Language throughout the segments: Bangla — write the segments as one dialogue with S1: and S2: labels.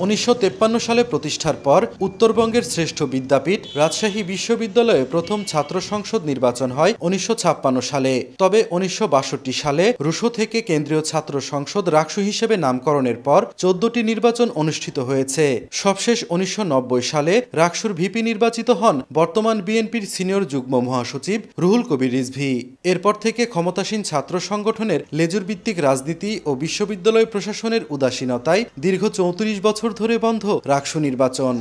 S1: 1953 সালে প্রতিষ্ঠার পর উত্তরবঙ্গের শ্রেষ্ঠ বিদ্যাপীঠ রাজশাহী বিশ্ববিদ্যালয়ে প্রথম ছাত্র সংসদ নির্বাচন হয় 1956 সালে। তবে 1962 সালে রুশো থেকে কেন্দ্রীয় ছাত্র সংসদ রাকসু হিসেবে নামকরণের পর 14টি নির্বাচন অনুষ্ঠিত হয়েছে। সবশেষ 1990 সালে রাকসুর ভিপি নির্বাচিত হন বর্তমান বিএনপির সিনিয়র যুগ্ম মহাসচিব রুহুল কবির রিজভী। এরপর থেকে ক্ষমতাসীন ছাত্র সংগঠনের লেজুর ভিত্তিক রাজনীতি ও বিশ্ববিদ্যালয় প্রশাসনের উদাসীনতায় দীর্ঘ 34 বছর ধরে বন্ধ রাকসু নির্বাচন।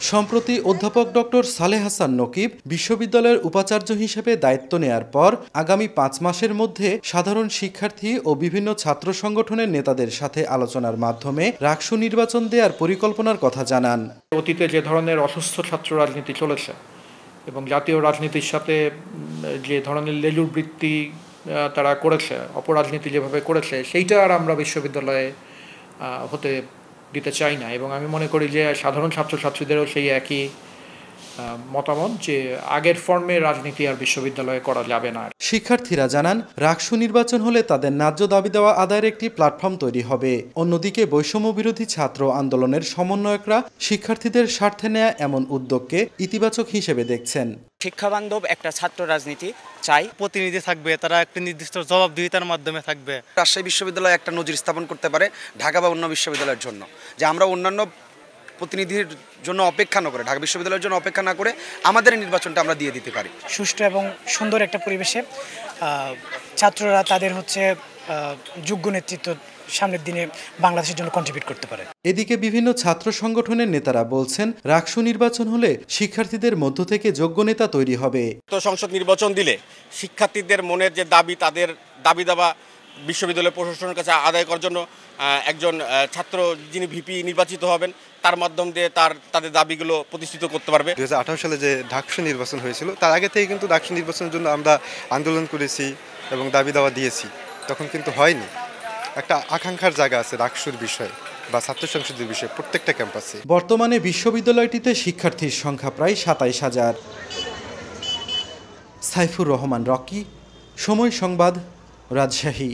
S1: সম্প্রতি অধ্যাপক ডক্টর সালেহ হাসান নকিব বিশ্ববিদ্যালয়ের উপাচার্য হিসেবে দায়িত্ব নেয়ার পর আগামী 5 মাসের মধ্যে সাধারণ শিক্ষার্থী ও বিভিন্ন ছাত্র সংগঠনের নেতাদের সাথে আলোচনার মাধ্যমে রাকসু নির্বাচন দেওয়ার পরিকল্পনার কথা জানান।
S2: অতীতে যে ধরনের অসুস্থ ছাত্র রাজনীতি চলেছে এবং জাতীয় রাজনীতির সাথে যে ধরনের লেজুর বৃত্তি তারা করেছে, অপরাজনীতি যেভাবে করেছে, সেইটা আর আমরা বিশ্ববিদ্যালয়ে হতে দিতে চাই না। এবং আমি মনে করি যে সাধারণ ছাত্রছাত্রীদেরও সেই একই মতামত যে আগের ফর্মে রাজনীতি আর বিশ্ববিদ্যালয়ে করা যাবে না।
S1: শিক্ষার্থীরা জানান রাকসু নির্বাচন হলে তাদের ন্যায্য দাবি দেওয়া আদায়ের একটি প্ল্যাটফর্ম তৈরি হবে। অন্যদিকে বৈষম্য বিরোধী ছাত্র আন্দোলনের সমন্বয়করা শিক্ষার্থীদের স্বার্থে নেয়া এমন উদ্যোগকে ইতিবাচক হিসেবে দেখছেন।
S3: শিক্ষাবান্ধব একটা ছাত্র রাজনীতি চাই,
S4: প্রতিনিধি থাকবে, তারা একটা নির্দিষ্ট জবাবদিহিতার মাধ্যমে থাকবে।
S5: রাজশাহী বিশ্ববিদ্যালয় একটা নজির স্থাপন করতে পারে ঢাকা বা অন্য বিশ্ববিদ্যালয়ের জন্য, যে আমরা অন্যান্য প্রতিনিধির জন্য অপেক্ষা না করে, ঢাকা বিশ্ববিদ্যালয়ের জন্য অপেক্ষা না করে আমাদের নির্বাচনটা আমরা দিয়ে দিতে পারি।
S6: সুষ্ঠু এবং সুন্দর একটা পরিবেশে ছাত্ররা তাদের যোগ্য নেতৃত্ব সামনের দিনে বাংলাদেশের জন্য কন্ট্রিবিউট করতে পারে।
S1: এদিকে বিভিন্ন ছাত্র সংগঠনের নেতারা বলছেন রাকসু নির্বাচন হলে শিক্ষার্থীদের মধ্য থেকে যোগ্য নেতা তৈরি হবে।
S7: সংসদ নির্বাচন দিলে শিক্ষার্থীদের মনের যে দাবি, তাদের দাবি দাবা বিশ্ববিদ্যালয় প্রশাসনের কাছে আদায় করার জন্য একজন ছাত্র যিনি ভিপি নির্বাচিত হবেন, তার মাধ্যম দিয়ে তাদের দাবিগুলো প্রতিষ্ঠিত করতে পারবে।
S8: 2018 সালে যে ডাকসু নির্বাচন হয়েছিল, তার আগে থেকে কিন্তু ডাকসু নির্বাচনের জন্য আমরা আন্দোলন করেছি এবং দাবি দাওয়া দিয়েছি, তখন কিন্তু হয়নি। একটা আকাঙ্ক্ষার জায়গা আছে রাকসুর বিষয় বা ছাত্র সংসদের বিষয় প্রত্যেকটা ক্যাম্পাসে।
S1: বর্তমানে বিশ্ববিদ্যালয়টিতে শিক্ষার্থীর সংখ্যা প্রায় 27,000। সাইফুর রহমান রকি, সময় সংবাদ, রাজশাহী।